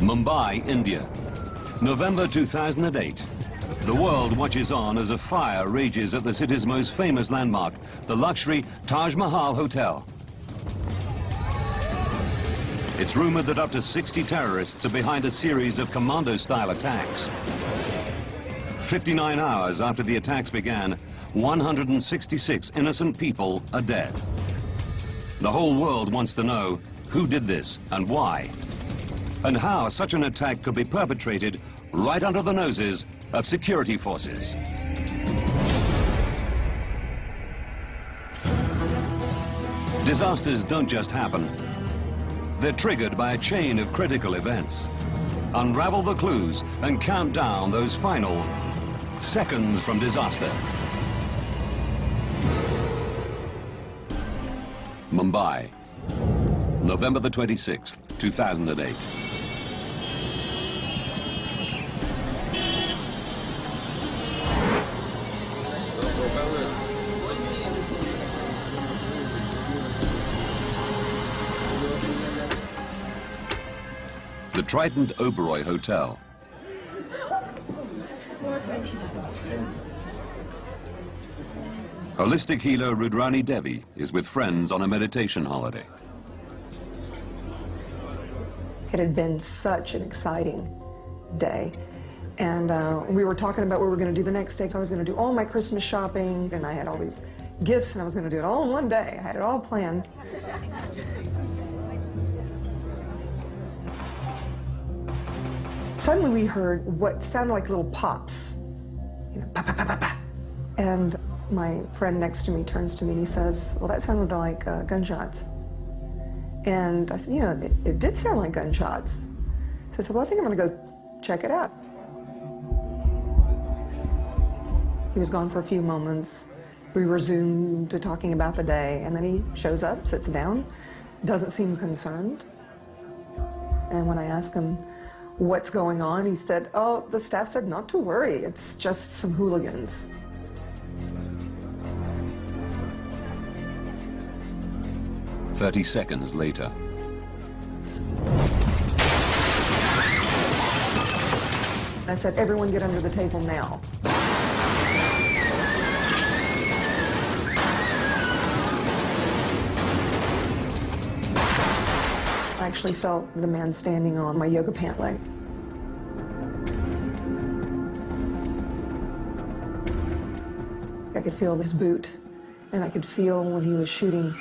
Mumbai, India. November 2008. The world watches on as a fire rages at the city's most famous landmark, the luxury Taj Mahal Hotel. It's rumored that up to 60 terrorists are behind a series of commando-style attacks. 59 hours after the attacks began, 166 innocent people are dead. The whole world wants to know who did this and why, and how such an attack could be perpetrated right under the noses of security forces. Disasters don't just happen. They're triggered by a chain of critical events. Unravel the clues and count down those final seconds from disaster. Mumbai, November the 26th, 2008. The Trident Oberoi Hotel. Holistic healer Rudrani Devi is with friends on a meditation holiday. It had been such an exciting day. And we were talking about what we were going to do the next day. So I was going to do all my Christmas shopping, and I had all these gifts, and I was going to do it all in one day. I had it all planned. Suddenly we heard what sounded like little pops, you know, pa, pa, pa, pa, pa. And my friend next to me turns to me and he says, well, that sounded like gunshots. And I said, you know, it did sound like gunshots. So I said, well, I think I'm going to go check it out. He was gone for a few moments. We resumed to talking about the day, and then he shows up, sits down, doesn't seem concerned. And when I asked him what's going on, he said, oh, the staff said not to worry, it's just some hooligans. "30 seconds later. I said, everyone get under the table now. I actually felt the man standing on my yoga pant leg. I could feel his boot, and I could feel when he was shooting.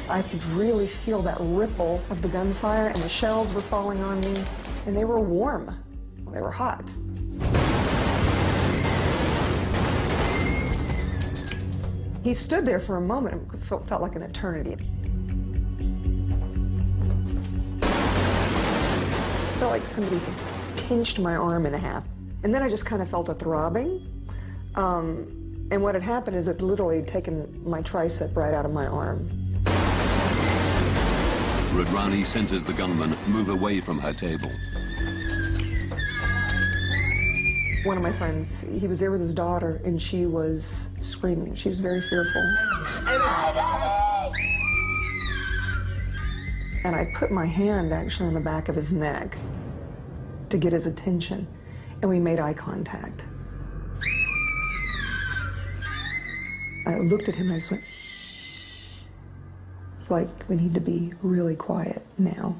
I could really feel that ripple of the gunfire, and the shells were falling on me, and they were warm. They were hot. He stood there for a moment. It felt like an eternity. It felt like somebody pinched my arm in half. And then I just kind of felt a throbbing. And what had happened is it literally had taken my tricep right out of my arm. Rudrani senses the gunman move away from her table. One of my friends, he was there with his daughter, and she was screaming. She was very fearful. And I put my hand actually on the back of his neck to get his attention, and we made eye contact. I looked at him and I just went, shh. Like, we need to be really quiet now.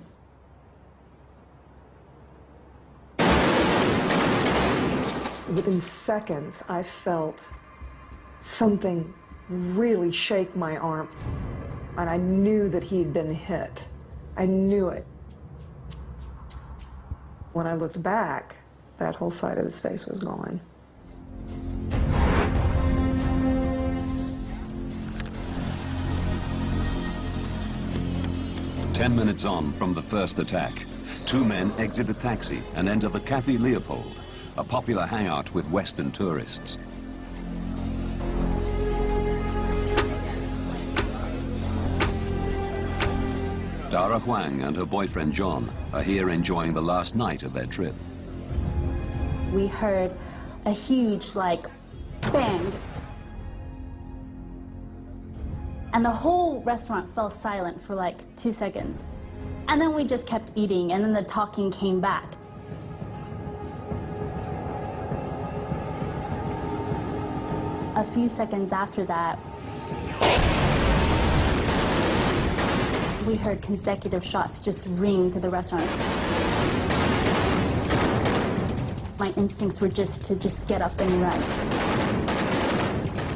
Within seconds, I felt something really shake my arm, and I knew that he'd been hit. I knew it. When I looked back, that whole side of his face was gone. Ten minutes on from the first attack, two men exit a taxi and enter the Café Leopold, a popular hangout with Western tourists. Dara Huang and her boyfriend John are here enjoying the last night of their trip. We heard a huge, like, bang. And the whole restaurant fell silent for like 2 seconds. And then we just kept eating, and then the talking came back. A few seconds after that, we heard consecutive shots just ring through the restaurant. My instincts were just to get up and run.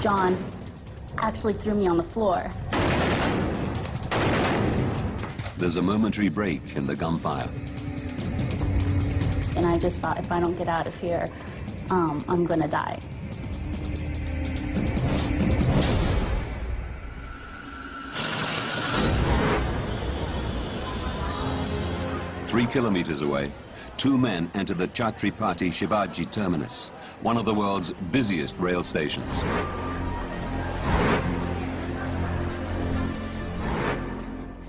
John actually threw me on the floor. There's a momentary break in the gunfire. And I just thought, if I don't get out of here, I'm gonna die. Three kilometers away, two men enter the Chhatrapati Shivaji terminus, one of the world's busiest rail stations.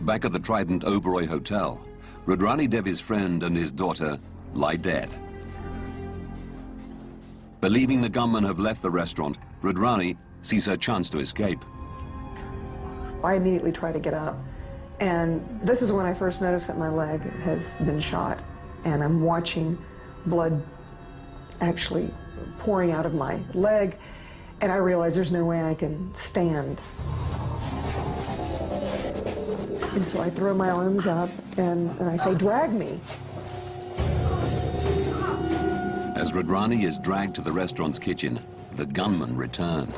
Back at the Trident Oberoi Hotel, Rudrani Devi's friend and his daughter lie dead. Believing the gunmen have left the restaurant, Rudrani sees her chance to escape. I immediately try to get up, and this is when I first noticed that my leg has been shot, and I'm watching blood actually pouring out of my leg, and I realize there's no way I can stand. And so I throw my arms up and I say, "Drag me." As Rudrani is dragged to the restaurant's kitchen, the gunmen return.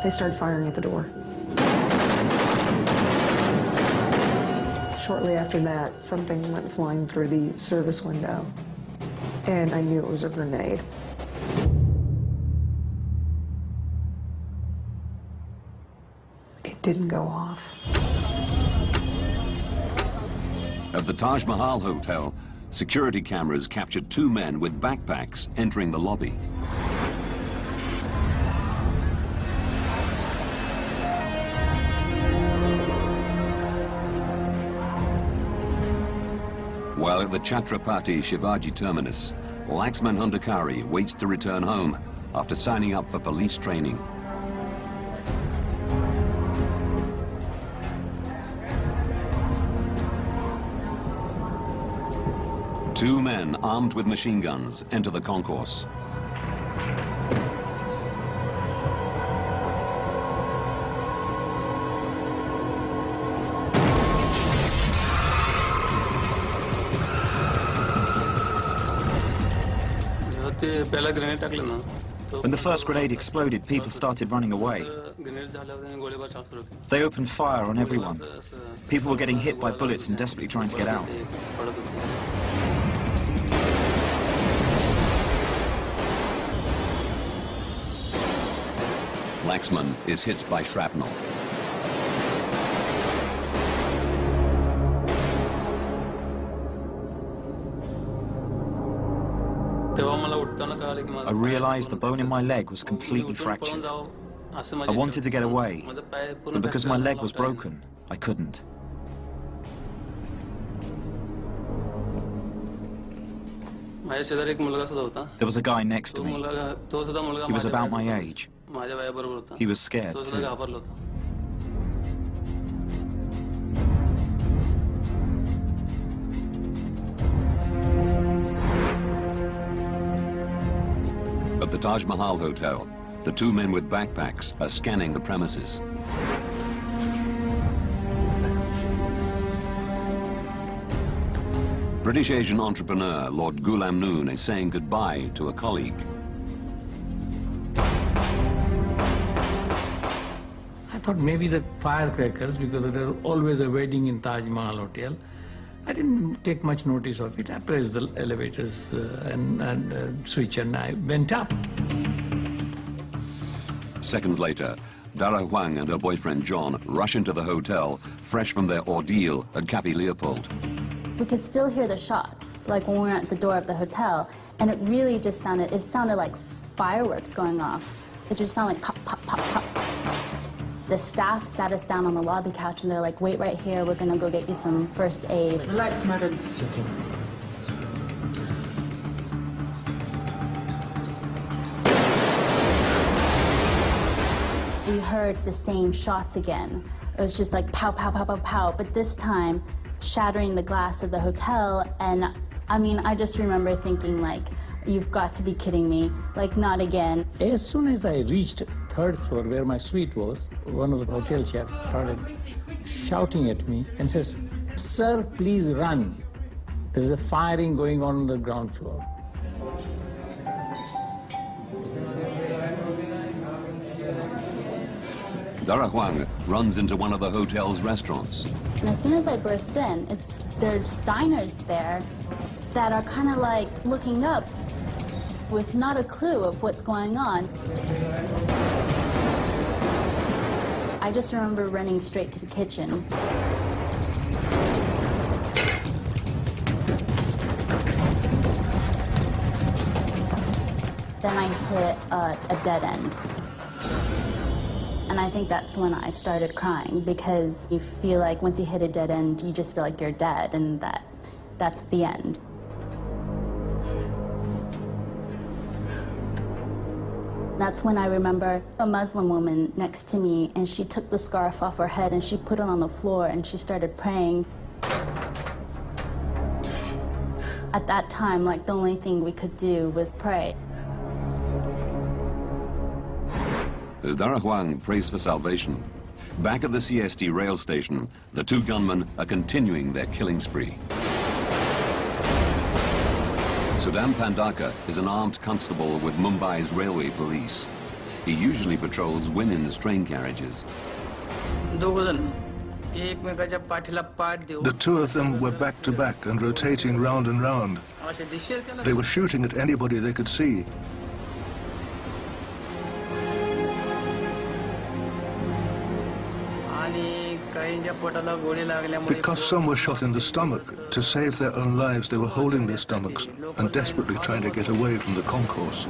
They started firing at the door. Shortly after that, something went flying through the service window, and I knew it was a grenade. It didn't go off. At the Taj Mahal Hotel, security cameras captured two men with backpacks entering the lobby. While at the Chhatrapati Shivaji terminus, Laxman Hundakari waits to return home after signing up for police training. Two men armed with machine guns enter the concourse. When the first grenade exploded, people started running away. They opened fire on everyone. People were getting hit by bullets and desperately trying to get out. Laxman is hit by shrapnel. I realized the bone in my leg was completely fractured. I wanted to get away, but because my leg was broken, I couldn't. There was a guy next to me. He was about my age. He was scared too. At the Taj Mahal Hotel, the two men with backpacks are scanning the premises. British Asian entrepreneur Lord Ghulam Noon is saying goodbye to a colleague. I thought maybe the firecrackers, because they were always a wedding in Taj Mahal Hotel. I didn't take much notice of it. I pressed the elevators and switch, and I went up. Seconds later, Dara Huang and her boyfriend John rush into the hotel, fresh from their ordeal at Cafe Leopold. We could still hear the shots, like when we were at the door of the hotel, and it really just sounded like fireworks going off. It just sounded like pop, pop, pop, pop. The staff sat us down on the lobby couch and they're like, "Wait right here, we're gonna go get you some first aid." Relax, madam. It's okay. we heard the same shots again. It was just like pow, pow, pow, pow, pow, but this time shattering the glass of the hotel. And I mean, I just remember thinking like, you've got to be kidding me, like not again. As soon as I reached third floor where my suite was, one of the hotel chefs started shouting at me and says, "Sir, please run. There's a firing going on the ground floor." Dara Huang runs into one of the hotel's restaurants. And as soon as I burst in, there's diners there that are kind of like looking up with not a clue of what's going on. I just remember running straight to the kitchen. Then I hit a dead end. And I think that's when I started crying, because you feel like once you hit a dead end, you just feel like you're dead, and that's the end. That's when I remember a Muslim woman next to me, and she took the scarf off her head and she put it on the floor and she started praying. At that time, like, the only thing we could do was pray. As Dara Huang prays for salvation, back at the CST rail station, the two gunmen are continuing their killing spree. Sudam Pandaka is an armed constable with Mumbai's railway police. He usually patrols women's train carriages. The two of them were back to back and rotating round and round. They were shooting at anybody they could see. Because some were shot in the stomach, to save their own lives, they were holding their stomachs and desperately trying to get away from the concourse.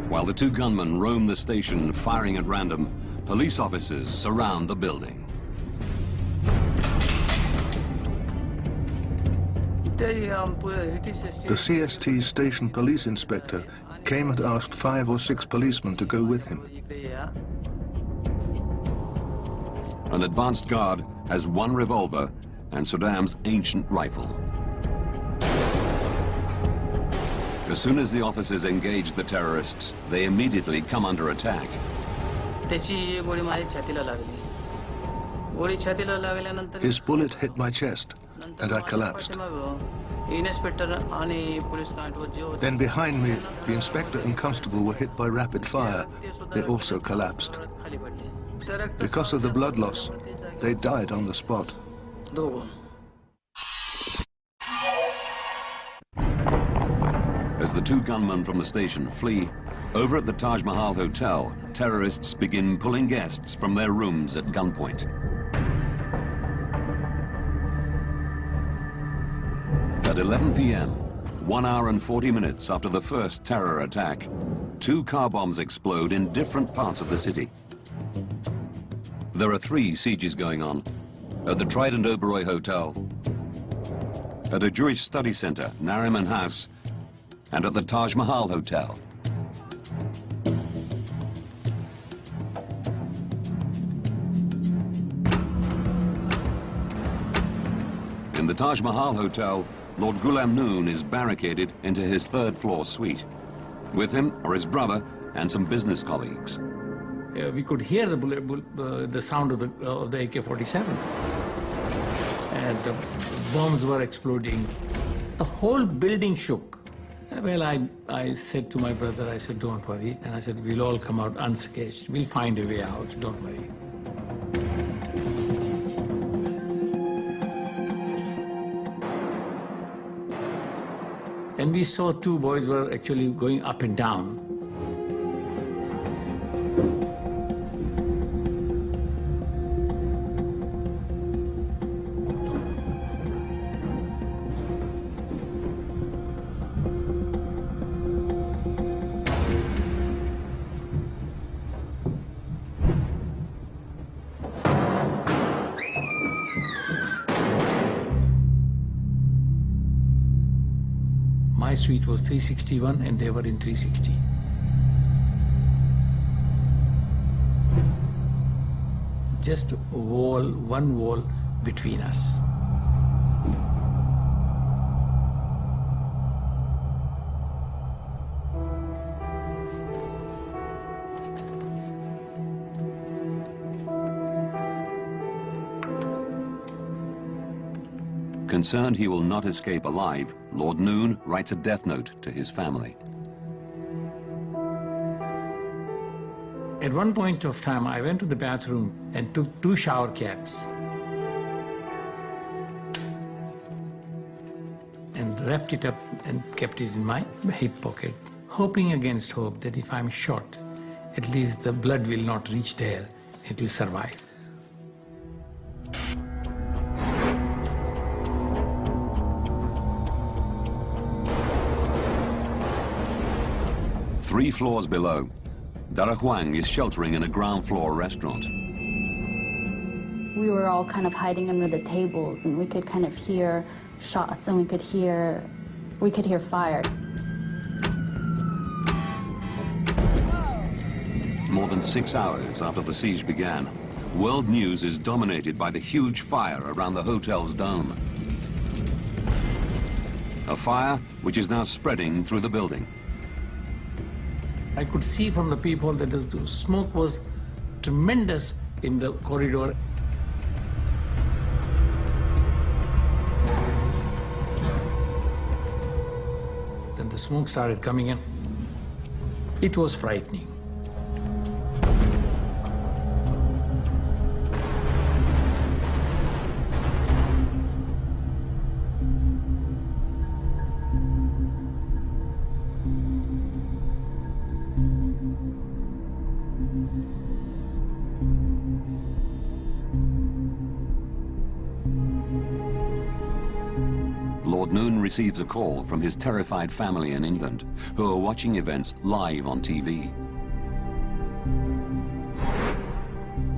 While the two gunmen roam the station firing at random, police officers surround the building. The CST station police inspector came and asked 5 or 6 policemen to go with him. An advanced guard has one revolver and Sudam's ancient rifle. As soon as the officers engage the terrorists, they immediately come under attack. His bullet hit my chest, and I collapsed. Then behind me, the inspector and constable were hit by rapid fire. They also collapsed. Because of the blood loss, they died on the spot. As the two gunmen from the station flee, over at the Taj Mahal Hotel, terrorists begin pulling guests from their rooms at gunpoint. At 11 p.m., 1 hour and 40 minutes after the first terror attack, 2 car bombs explode in different parts of the city. There are 3 sieges going on: at the Trident Oberoi Hotel, at a Jewish study center, Nariman House, and at the Taj Mahal Hotel. In the Taj Mahal Hotel, Lord Ghulam Noon is barricaded into his 3rd-floor suite. With him are his brother and some business colleagues. We could hear the sound of the AK-47. And the bombs were exploding. The whole building shook. Well, I said to my brother, I said, don't worry. And I said, we'll all come out unscathed. We'll find a way out, don't worry. And we saw 2 boys were actually going up and down. My suite was 361 and they were in 360. Just one wall between us. Concerned he will not escape alive, Lord Noon writes a death note to his family. At one point of time, I went to the bathroom and took 2 shower caps and wrapped it up and kept it in my hip pocket, hoping against hope that if I'm shot, at least the blood will not reach there, it will survive. Three floors below, Dara Huang is sheltering in a ground floor restaurant. We were all kind of hiding under the tables, and we could kind of hear shots, and we could hear fire. More than 6 hours after the siege began, world news is dominated by the huge fire around the hotel's dome. A fire which is now spreading through the building. I could see from the peephole that the smoke was tremendous in the corridor. Then the smoke started coming in. It was frightening. Lord Noon receives a call from his terrified family in England, who are watching events live on TV.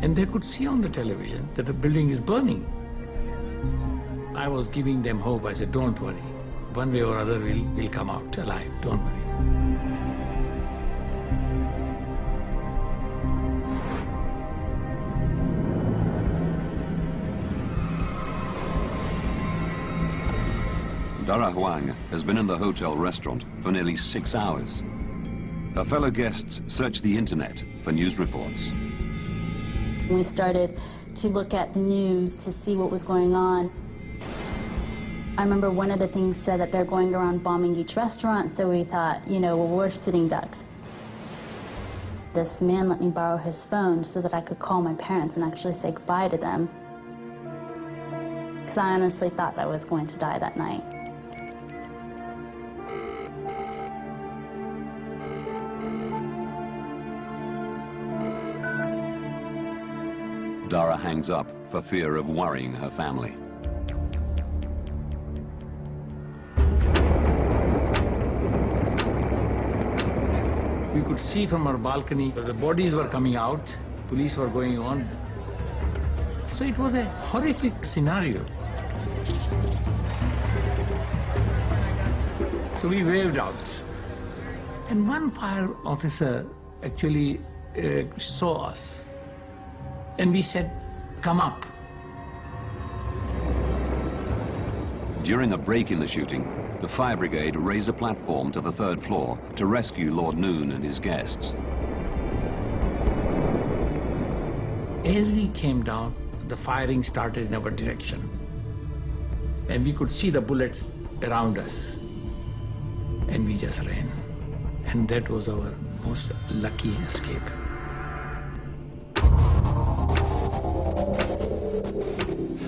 And they could see on the television that the building is burning. I was giving them hope. I said, don't worry. One way or other, we'll come out alive. Don't worry. Dara Huang has been in the hotel restaurant for nearly 6 hours. Her fellow guests searched the internet for news reports. We started to look at the news to see what was going on. I remember one of the things said that they're going around bombing each restaurant, so we thought, you know, well, we're sitting ducks. This man let me borrow his phone so that I could call my parents and actually say goodbye to them. Because I honestly thought I was going to die that night. Dara hangs up for fear of worrying her family. We could see from our balcony that the bodies were coming out, police were going on. So it was a horrific scenario. So we waved out. And one fire officer actually saw us. And we said, come up. During a break in the shooting, the fire brigade raised a platform to the 3rd floor to rescue Lord Noon and his guests. As we came down, the firing started in our direction. And we could see the bullets around us. And we just ran. And that was our most lucky escape.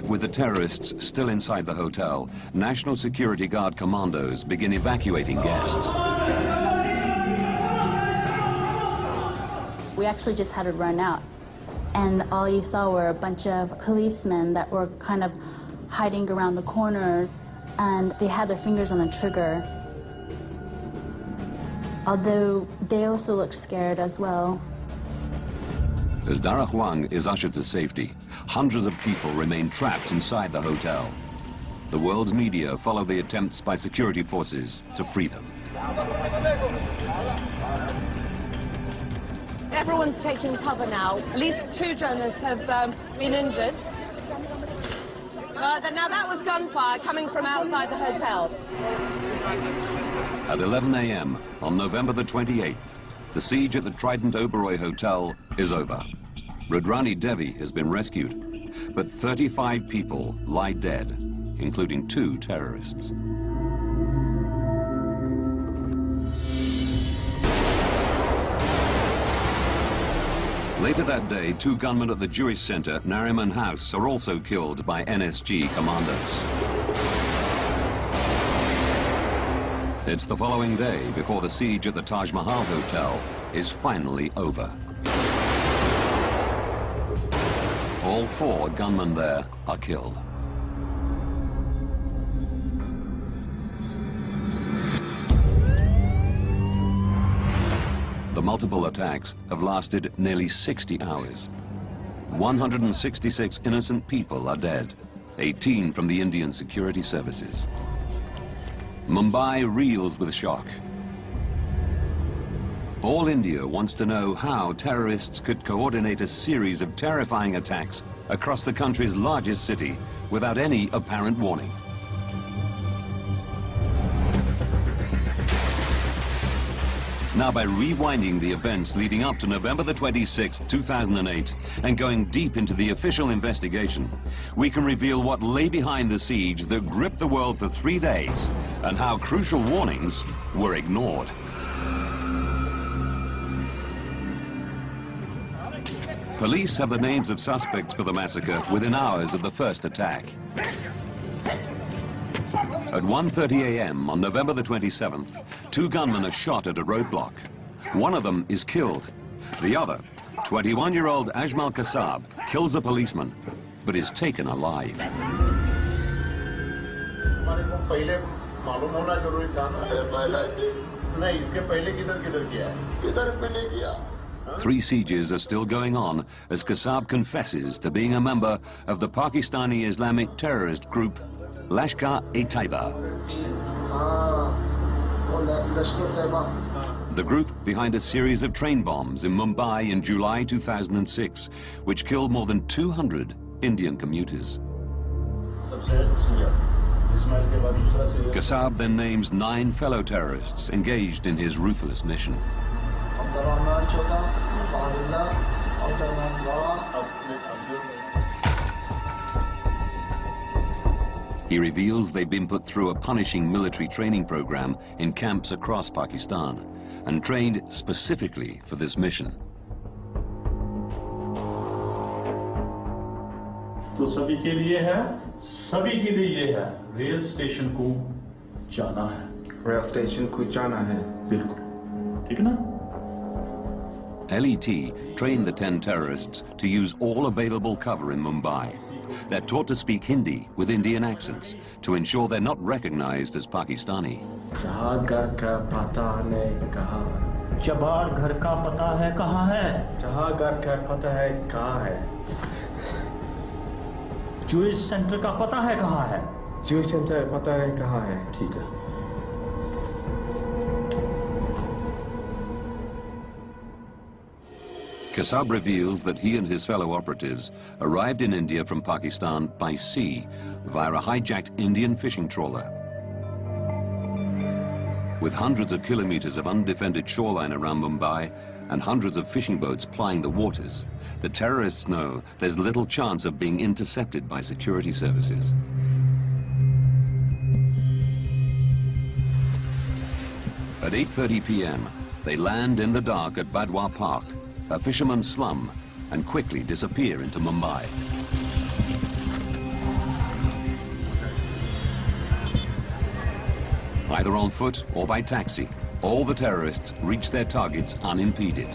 With the terrorists still inside the hotel, National Security Guard commandos begin evacuating guests. We actually just had to run out. And all you saw were a bunch of policemen that were kind of hiding around the corner, and they had their fingers on the trigger. Although they also looked scared as well. As Dara Huang is ushered to safety, hundreds of people remain trapped inside the hotel. The world's media follow the attempts by security forces to free them. Everyone's taking cover now. At least 2 journalists have been injured. Now that was gunfire coming from outside the hotel. At 11 a.m. on November the 28th, the siege at the Trident Oberoi Hotel is over. Rudrani Devi has been rescued, but 35 people lie dead, including 2 terrorists. Later that day, 2 gunmen at the Jewish center, Nariman House, are also killed by NSG commandos. It's the following day before the siege at the Taj Mahal Hotel is finally over. All 4 gunmen there are killed. The multiple attacks have lasted nearly 60 hours. 166 innocent people are dead, 18 from the Indian security services. Mumbai reels with shock. All India wants to know how terrorists could coordinate a series of terrifying attacks across the country's largest city without any apparent warning. Now, by rewinding the events leading up to November the 26th, 2008, and going deep into the official investigation, we can reveal what lay behind the siege that gripped the world for 3 days, and how crucial warnings were ignored. Police have the names of suspects for the massacre within hours of the first attack. At 1:30 a.m. on November the 27th, 2 gunmen are shot at a roadblock. One of them is killed. The other, 21-year-old Ajmal Kasab, kills a policeman, but is taken alive. 3 sieges are still going on as Kasab confesses to being a member of the Pakistani Islamic terrorist group Lashkar-e-Taiba. The group behind a series of train bombs in Mumbai in July 2006, which killed more than 200 Indian commuters. Kasab then names 9 fellow terrorists engaged in his ruthless mission. He reveals they've been put through a punishing military training program in camps across Pakistan and trained specifically for this mission. तो सभी के लिए है, सभी के लिए ये है, रेल स्टेशन को जाना है। रेल स्टेशन को जाना है। बिल्कुल, ठीक ना? LET trained the 10 terrorists to use all available cover in Mumbai. They're taught to speak Hindi with Indian accents to ensure they're not recognized as Pakistani. जहाँ घर का पता नहीं कहाँ, जबाड़ घर का पता है कहाँ है, जहाँ घर का पता है कहाँ है, ज्यूइश सेंटर का पता है कहाँ है, ज्यूइश सेंटर पता है कहाँ है, ठीक है। Kasab reveals that he and his fellow operatives arrived in India from Pakistan by sea via a hijacked Indian fishing trawler. With hundreds of kilometers of undefended shoreline around Mumbai and hundreds of fishing boats plying the waters, the terrorists know there's little chance of being intercepted by security services. At 8:30 p.m., they land in the dark at Badwa Park, a fisherman's slum, and quickly disappear into Mumbai. Either on foot or by taxi, all the terrorists reach their targets unimpeded.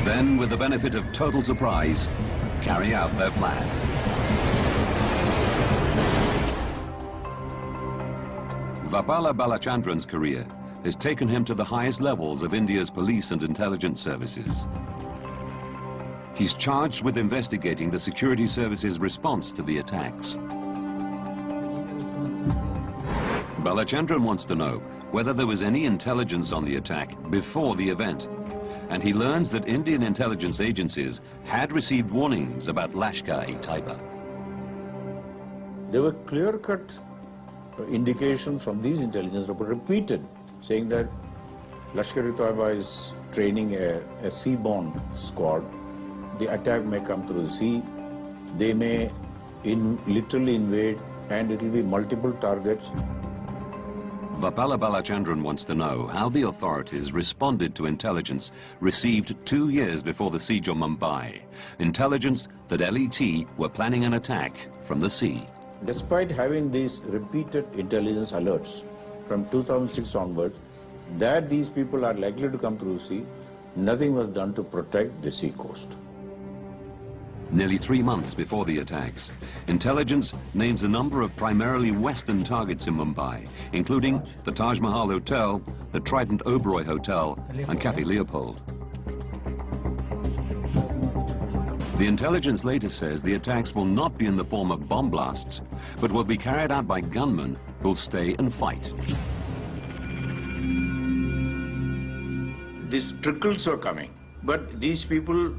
Then, with the benefit of total surprise, carry out their plan. Vapala Balachandran's career has taken him to the highest levels of India's police and intelligence services. He's charged with investigating the security service's response to the attacks. Balachandran wants to know whether there was any intelligence on the attack before the event. And he learns that Indian intelligence agencies had received warnings about Lashkar-e-Taiba. There were clear-cut indications from these intelligence reports repeated, saying that Lashkar-e-Taiba is training a sea-borne squad. The attack may come through the sea. They may literally invade, and it will be multiple targets. Vapala Balachandran wants to know how the authorities responded to intelligence received 2 years before the siege of Mumbai. Intelligence that LET were planning an attack from the sea. Despite having these repeated intelligence alerts from 2006 onwards, that these people are likely to come through the sea, nothing was done to protect the sea coast. Nearly 3 months before the attacks, intelligence names a number of primarily Western targets in Mumbai, including the Taj Mahal Hotel, the Trident Oberoi Hotel, and Cafe Leopold. The intelligence later says the attacks will not be in the form of bomb blasts, but will be carried out by gunmen who'll stay and fight. These trickles were coming, but these people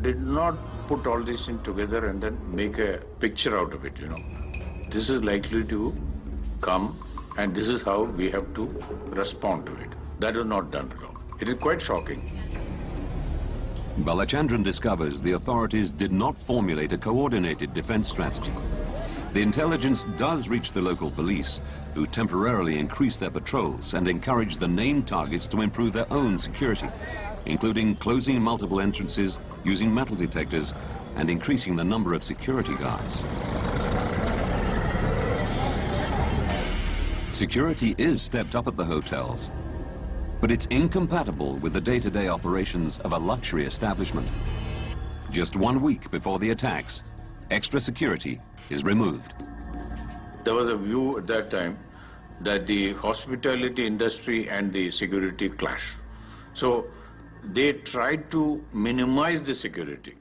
did not put all this in together and then make a picture out of it, you know. This is likely to come, and this is how we have to respond to it. That is not done at all. It is quite shocking. Balachandran discovers the authorities did not formulate a coordinated defense strategy. The intelligence does reach the local police, who temporarily increase their patrols and encourage the named targets to improve their own security, including closing multiple entrances, using metal detectors, and increasing the number of security guards. Security is stepped up at the hotels, but it's incompatible with the day-to-day operations of a luxury establishment. Just 1 week before the attacks, extra security is removed. There was a view at that time that the hospitality industry and the security clash. So they tried to minimize the security.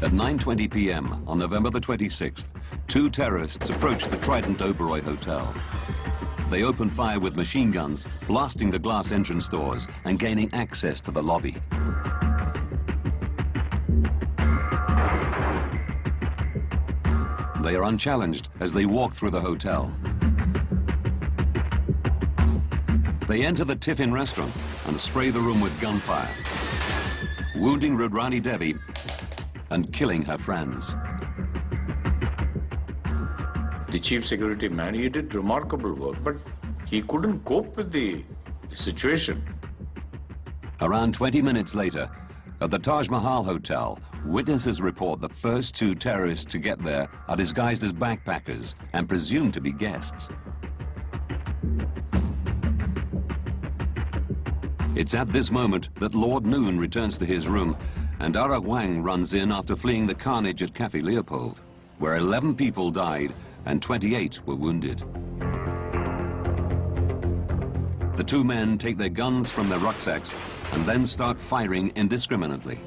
At 9:20 p.m. on November the 26th, 2 terrorists approached the Trident Oberoi Hotel. They opened fire with machine guns, blasting the glass entrance doors and gaining access to the lobby. They are unchallenged as they walk through the hotel. They enter the Tiffin restaurant and spray the room with gunfire, wounding Rudrani Devi and killing her friends. The chief security man, he did remarkable work, but he couldn't cope with the situation. Around 20 minutes later, at the Taj Mahal Hotel, witnesses report the first 2 terrorists to get there are disguised as backpackers and presumed to be guests. It's at this moment that Lord Noon returns to his room and Ara Wang runs in after fleeing the carnage at Cafe Leopold, where 11 people died and 28 were wounded. The 2 men take their guns from their rucksacks and then start firing indiscriminately.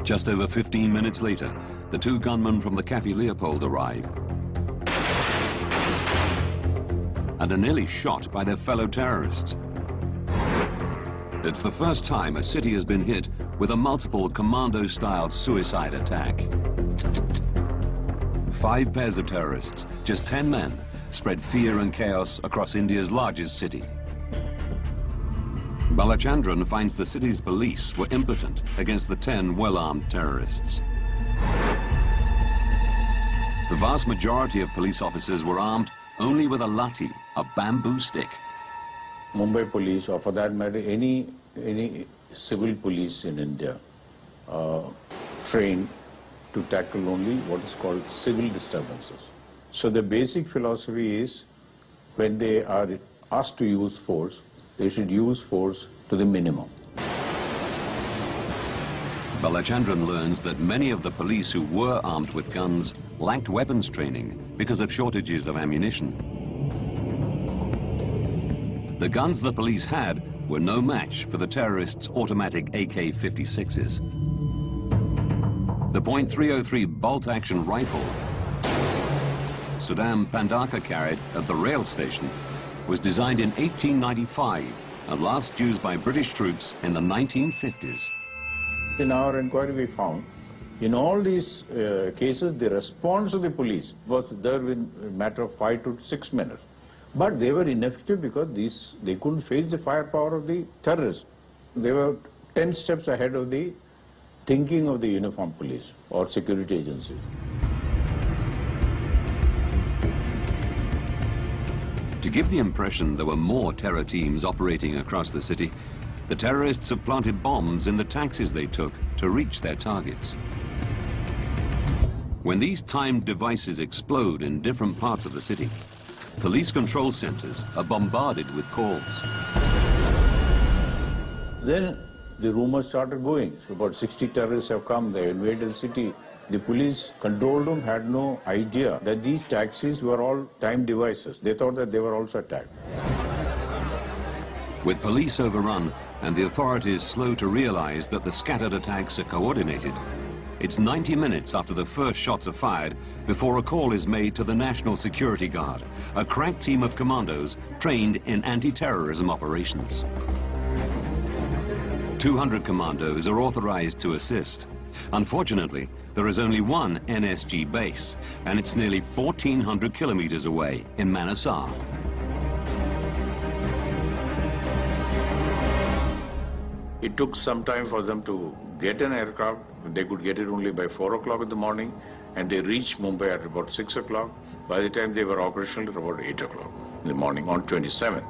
Just over 15 minutes later, the 2 gunmen from the Cafe Leopold arrive and are nearly shot by their fellow terrorists. It's the first time a city has been hit with a multiple commando-style suicide attack. 5 pairs of terrorists, just 10 men, spread fear and chaos across India's largest city. Balachandran finds the city's police were impotent against the 10 well-armed terrorists. The vast majority of police officers were armed only with a lathi, a bamboo stick. Mumbai police, or for that matter, any civil police in India, trained to tackle only what is called civil disturbances. So the basic philosophy is, when they are asked to use force, they should use force to the minimum. Balachandran learns that many of the police who were armed with guns lacked weapons training because of shortages of ammunition. The guns the police had were no match for the terrorists' automatic AK-56s. The .303 bolt-action rifle Saddam Pandaka carried at the rail station was designed in 1895 and last used by British troops in the 1950s. In our inquiry we found, in all these cases, the response of the police was there in a matter of 5 to 6 minutes. But they were ineffective because they couldn't face the firepower of the terrorists. They were 10 steps ahead of the thinking of the uniformed police or security agencies. To give the impression there were more terror teams operating across the city, the terrorists have planted bombs in the taxis they took to reach their targets. When these timed devices explode in different parts of the city, police control centers are bombarded with calls. Then the rumors started going. So about 60 terrorists have come, they invaded the city. The police control room had no idea that these taxis were all timed devices. They thought that they were also attacked. With police overrun and the authorities slow to realize that the scattered attacks are coordinated, it's 90 minutes after the first shots are fired before a call is made to the National Security Guard, a crack team of commandos trained in anti-terrorism operations. 200 commandos are authorized to assist. Unfortunately, there is only one NSG base, and it's nearly 1,400 kilometers away in Massacre. It took some time for them to get an aircraft. They could get it only by 4 o'clock in the morning, and they reached Mumbai at about 6 o'clock. By the time they were operational, at about 8 o'clock in the morning on 27.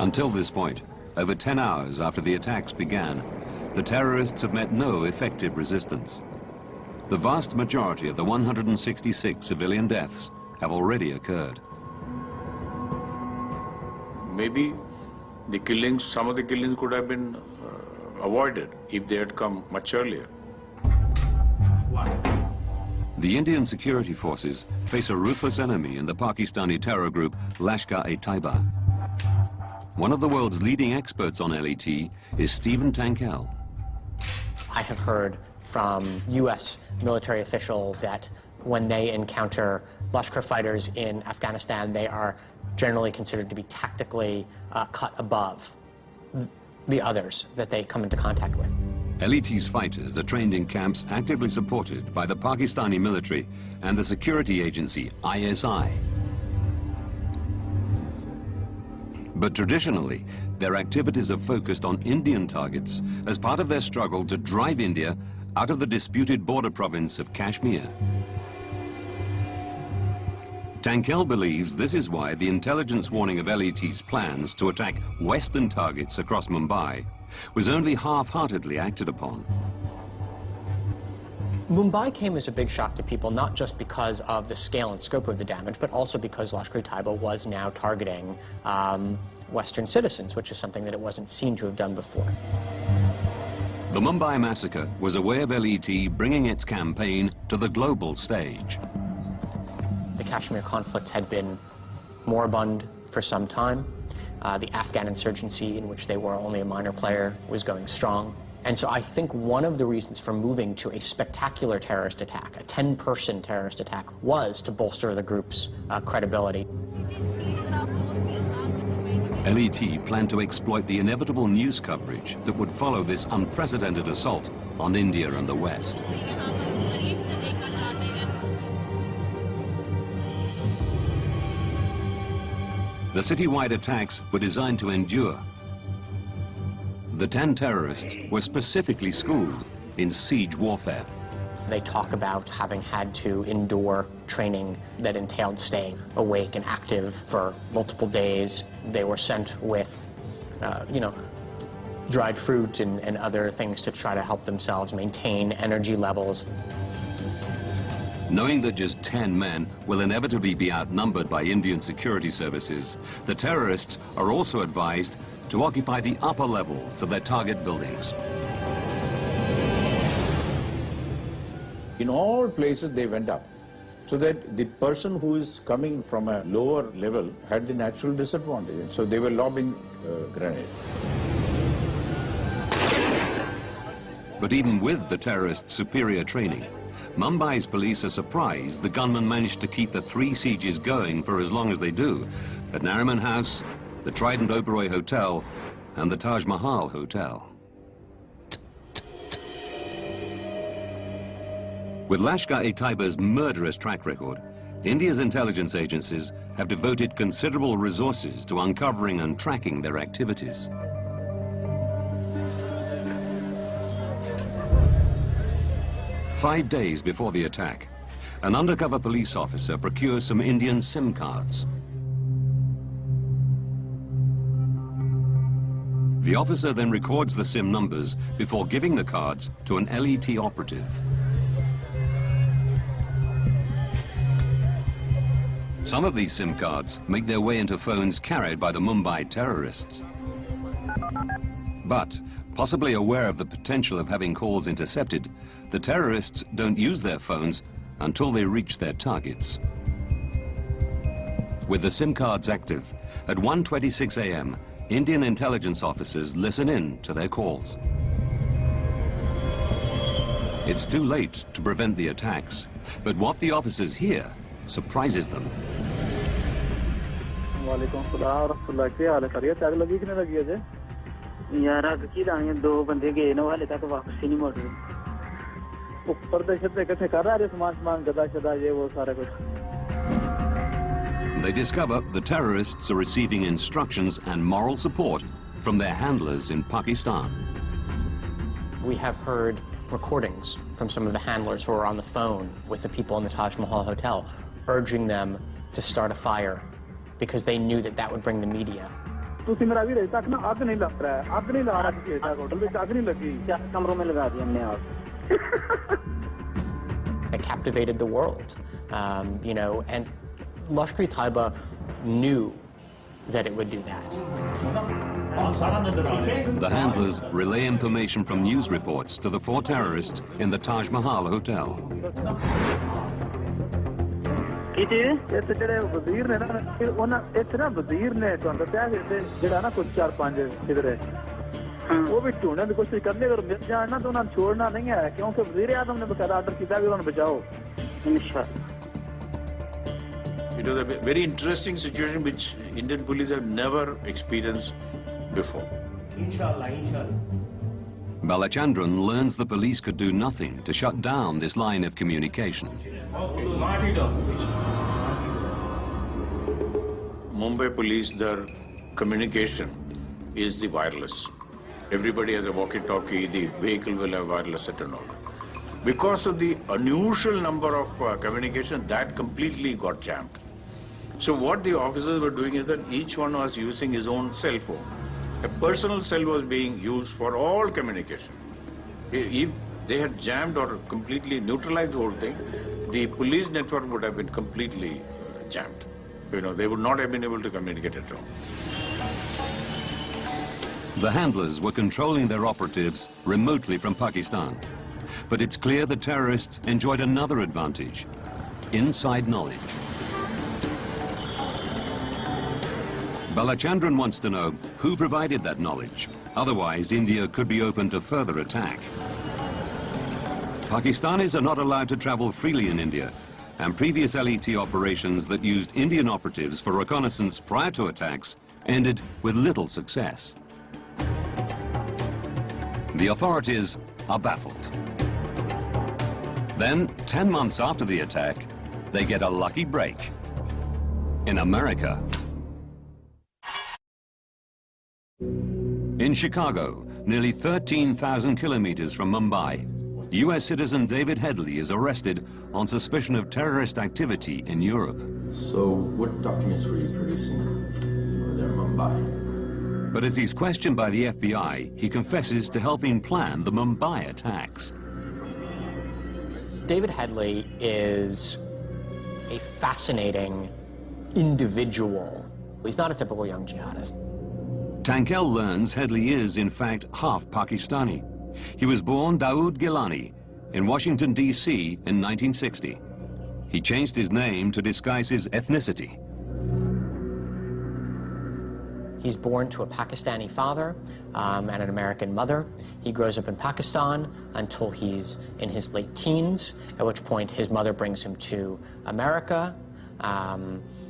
Until this point, over 10 hours after the attacks began, the terrorists have met no effective resistance. The vast majority of the 166 civilian deaths have already occurred. Maybe the killings, some of the killings could have been avoided if they had come much earlier. The Indian security forces face a ruthless enemy in the Pakistani terror group Lashkar-e-Taiba. One of the world's leading experts on LET is Stephen Tankel. I have heard from U.S. military officials that when they encounter Lashkar fighters in Afghanistan, they are generally considered to be tactically cut above the others that they come into contact with. LET's fighters are trained in camps actively supported by the Pakistani military and the security agency ISI. But traditionally, their activities are focused on Indian targets as part of their struggle to drive India out of the disputed border province of Kashmir. Tankel believes this is why the intelligence warning of LET's plans to attack Western targets across Mumbai was only half-heartedly acted upon. Mumbai came as a big shock to people, not just because of the scale and scope of the damage, but also because Lashkar-e-Taiba was now targeting Western citizens, which is something that it wasn't seen to have done before. The Mumbai Massacre was a way of LET bringing its campaign to the global stage. The Kashmir conflict had been moribund for some time. The Afghan insurgency, in which they were only a minor player, was going strong. And so I think one of the reasons for moving to a spectacular terrorist attack, a 10-person terrorist attack, was to bolster the group's credibility. LET planned to exploit the inevitable news coverage that would follow this unprecedented assault on India and the West. The citywide attacks were designed to endure. The 10 terrorists were specifically schooled in siege warfare. They talk about having had to endure training that entailed staying awake and active for multiple days. They were sent with, dried fruit and other things to try to help themselves maintain energy levels. Knowing that just 10 men will inevitably be outnumbered by Indian security services, the terrorists are also advised to occupy the upper levels of their target buildings. In all places they went up. So that the person who is coming from a lower level had the natural disadvantage. So they were lobbing grenades. But even with the terrorists' superior training, Mumbai's police are surprised the gunmen managed to keep the 3 sieges going for as long as they do at Nariman House, the Trident Oberoi Hotel, and the Taj Mahal Hotel. With Lashkar-e-Taiba's murderous track record, India's intelligence agencies have devoted considerable resources to uncovering and tracking their activities. Five days before the attack, an undercover police officer procures some Indian SIM cards. The officer then records the SIM numbers before giving the cards to an LET operative. Some of these SIM cards make their way into phones carried by the Mumbai terrorists. But, possibly aware of the potential of having calls intercepted, the terrorists don't use their phones until they reach their targets. With the SIM cards active, at 1:26 a.m., Indian intelligence officers listen in to their calls. It's too late to prevent the attacks, but what the officers hear surprises them. They discover the terrorists are receiving instructions and moral support from their handlers in Pakistan. We have heard recordings from some of the handlers who are on the phone with the people in the Taj Mahal Hotel, urging them to start a fire because they knew that that would bring the media. It captivated the world, you know, and Lashkar-e-Taiba knew that it would do that. The handlers relay information from news reports to the 4 terrorists in the Taj Mahal Hotel. It was a very interesting situation which Indian police have never experienced before. Balachandran learns the police could do nothing to shut down this line of communication. Mumbai police, their communication is the wireless. Everybody has a walkie-talkie, the vehicle will have wireless set and all. Because of the unusual number of communication, that completely got jammed. So what the officers were doing is that each one was using his own cell phone. A personal cell was being used for all communication. If they had jammed or completely neutralized the whole thing, the police network would have been completely jammed. You know, they would not have been able to communicate at all. The handlers were controlling their operatives remotely from Pakistan. But it's clear the terrorists enjoyed another advantage: inside knowledge. Balachandran wants to know who provided that knowledge. Otherwise, India could be open to further attack. Pakistanis are not allowed to travel freely in India, and previous LET operations that used Indian operatives for reconnaissance prior to attacks ended with little success. The authorities are baffled. Then, 10 months after the attack, they get a lucky break in America. In Chicago, nearly 13,000 kilometers from Mumbai, US citizen David Headley is arrested on suspicion of terrorist activity in Europe. So what documents were you producing there in Mumbai? But as he's questioned by the FBI, he confesses to helping plan the Mumbai attacks. David Headley is a fascinating individual. He's not a typical young jihadist. Tankel learns Headley is, in fact, half Pakistani. He was born Dawood Gilani in Washington, D.C. in 1960. He changed his name to disguise his ethnicity. He's born to a Pakistani father and an American mother. He grows up in Pakistan until he's in his late teens, at which point his mother brings him to America.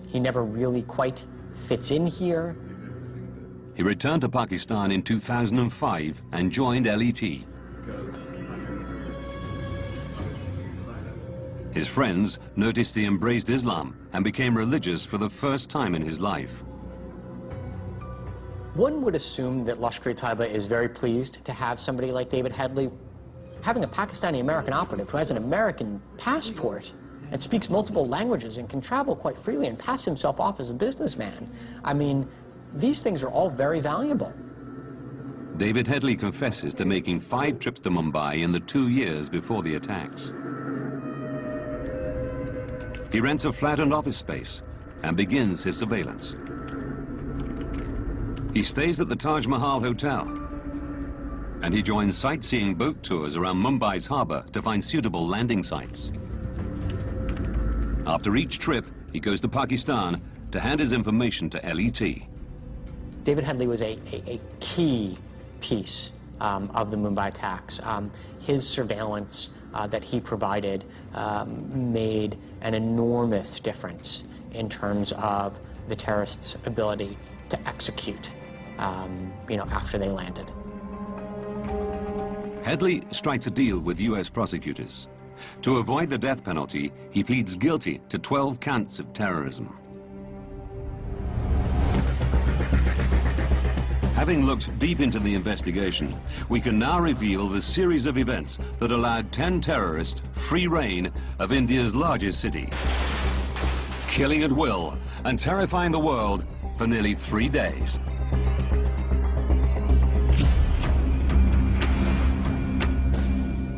He never really quite fits in here. He returned to Pakistan in 2005 and joined LET. His friends noticed he embraced Islam and became religious for the first time in his life. One would assume that Lashkar-e-Taiba is very pleased to have somebody like David Headley. Having a Pakistani-American operative who has an American passport and speaks multiple languages and can travel quite freely and pass himself off as a businessman, I mean, these things are all very valuable. David Headley confesses to making 5 trips to Mumbai in the 2 years before the attacks. He rents a flat and office space and begins his surveillance. He stays at the Taj Mahal Hotel, and he joins sightseeing boat tours around Mumbai's harbour to find suitable landing sites. After each trip, he goes to Pakistan to hand his information to LET. David Headley was a key piece of the Mumbai attacks. His surveillance that he provided made an enormous difference in terms of the terrorists' ability to execute, after they landed. Headley strikes a deal with US prosecutors. To avoid the death penalty, he pleads guilty to 12 counts of terrorism. Having looked deep into the investigation, we can now reveal the series of events that allowed 10 terrorists free rein of India's largest city, killing at will and terrifying the world for nearly 3 days.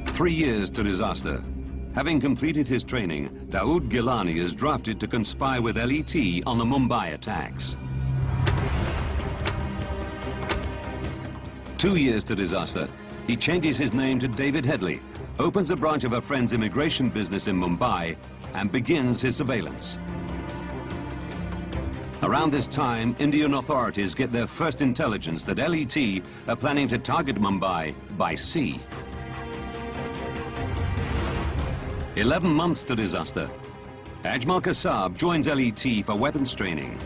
Three years to disaster. Having completed his training, Dawood Gilani is drafted to conspire with LET on the Mumbai attacks. 2 years to disaster. He changes his name to David Headley, opens a branch of a friend's immigration business in Mumbai, and begins his surveillance. Around this time, Indian authorities get their first intelligence that LET are planning to target Mumbai by sea. 11 months to disaster. Ajmal Kasab joins LET for weapons training.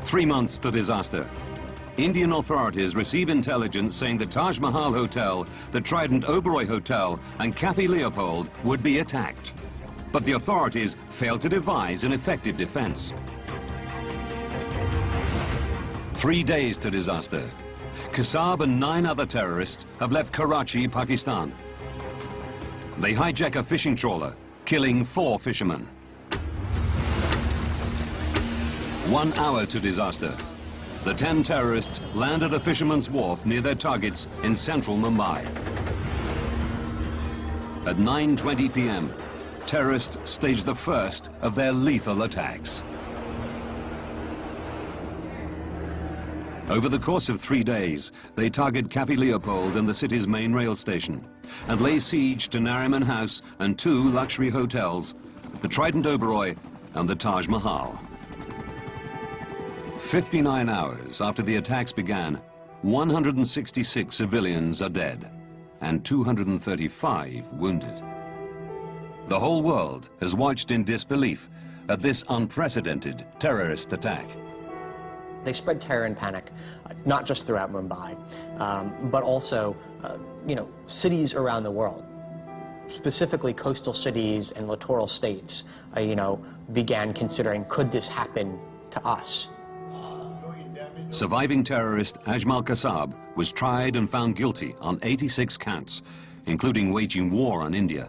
3 months to disaster. Indian authorities receive intelligence saying the Taj Mahal Hotel, the Trident Oberoi Hotel, and Cafe Leopold would be attacked. But the authorities failed to devise an effective defense. 3 days to disaster. Kasab and 9 other terrorists have left Karachi, Pakistan. They hijack a fishing trawler, killing 4 fishermen. 1 hour to disaster. The 10 terrorists land at a fisherman's wharf near their targets in central Mumbai. At 9:20 p.m., terrorists stage the first of their lethal attacks. Over the course of 3 days, they target Cafe Leopold and the city's main rail station, and lay siege to Nariman House and 2 luxury hotels, the Trident Oberoi and the Taj Mahal. 59 hours after the attacks began, 166 civilians are dead and 235 wounded. The whole world has watched in disbelief at this unprecedented terrorist attack. They spread terror and panic, not just throughout Mumbai, but also, cities around the world. Specifically, coastal cities and littoral states, began considering, could this happen to us? Surviving terrorist Ajmal Kasab was tried and found guilty on 86 counts, including waging war on India,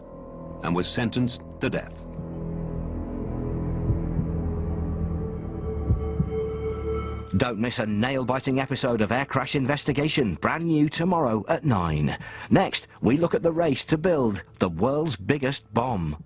and was sentenced to death. Don't miss a nail-biting episode of Air Crash Investigation, brand new tomorrow at 9. Next, we look at the race to build the world's biggest bomb.